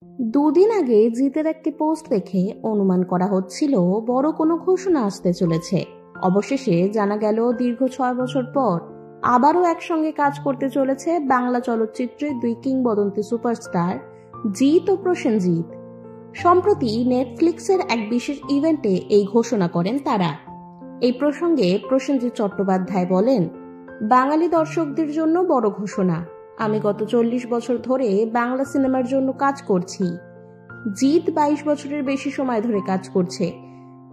দুদিন আগে জিতের একটি পোস্ট দেখে অনুমান করা হচ্ছিল বড় কোনো ঘোষণা আসতে চলেছে। অবশেষে জানা গেল দীর্ঘ 6 বছর পর আবারও একসঙ্গে কাজ করতে চলেছে বাংলা চলচ্চিত্রের দুই কিংবদন্তি সুপারস্টার জিৎ ও প্রসেনজিৎ। সম্প্রতি নেটফ্লিক্সের এক বিশেষ ইভেন্টে এই ঘোষণা করেন তারা। এই প্রসঙ্গে প্রসেনজিৎ চট্টোপাধ্যায় বলেন, বাঙালি দর্শকদের জন্য বড় ঘোষণা। আমি গত 40 বছর ধরে বাংলা সিনেমার জন্য কাজ করছি। জিৎ 22 বছরের বেশি সময় ধরে কাজ করছে,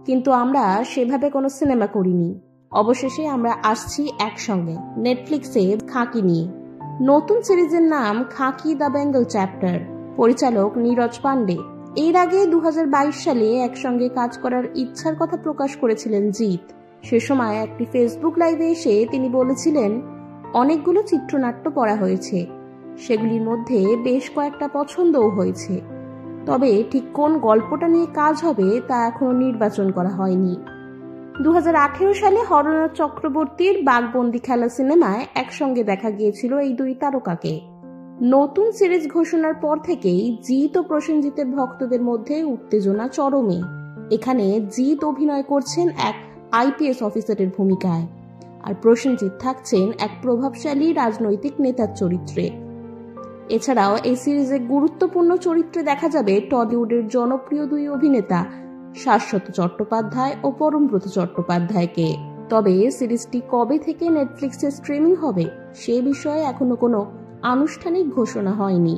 কিন্তু আমরা সেভাবে কোনো সিনেমা করিনি। অবশেষে আমরা আসছি একসঙ্গে নেটফ্লিক্সে খাকি নিয়ে। নতুন সিরিজের নাম খাকি দ্য বেঙ্গল চ্যাপ্টার। পরিচালক নীরজ পান্ডে। এর আগে 2022 সালে একসঙ্গে কাজ করার ইচ্ছার কথা প্রকাশ করেছিলেন জিৎ। সে সময় একটি ফেসবুক লাইভে এসে তিনি বলেছিলেন, অনেকগুলো চিত্রনাট্য পড়া হয়েছে, সেগুলির মধ্যে বেশ কয়েকটা পছন্দও হয়েছে, তবে ঠিক কোন গল্পটা নিয়ে কাজ হবে তা এখনো নির্বাচন করা হয়নি। 2018 সালে হরনাথ চক্রবর্তীর বাঘবন্দি খেলা সিনেমায় একসঙ্গে দেখা গিয়েছিল এই দুই তারকাকে। নতুন সিরিজ ঘোষণার পর থেকেই জিৎ ও প্রসেনজিতের ভক্তদের মধ্যে উত্তেজনা চরমে। এখানে জিৎ অভিনয় করছেন এক আইপিএস অফিসারের ভূমিকায়, আর প্রসেনজিৎ থাকছেন এক প্রভাবশালী রাজনৈতিক নেতার চরিত্রে। এছাড়াও এই সিরিজে গুরুত্বপূর্ণ চরিত্রে দেখা যাবে টলিউডের জনপ্রিয় দুই অভিনেতা শাশ্বত চট্টোপাধ্যায় ও পরমব্রত চট্টোপাধ্যায়কে। তবে সিরিজটি কবে থেকে নেটফ্লিক্সে স্ট্রিমিং হবে সে বিষয়ে এখনো কোনো আনুষ্ঠানিক ঘোষণা হয়নি।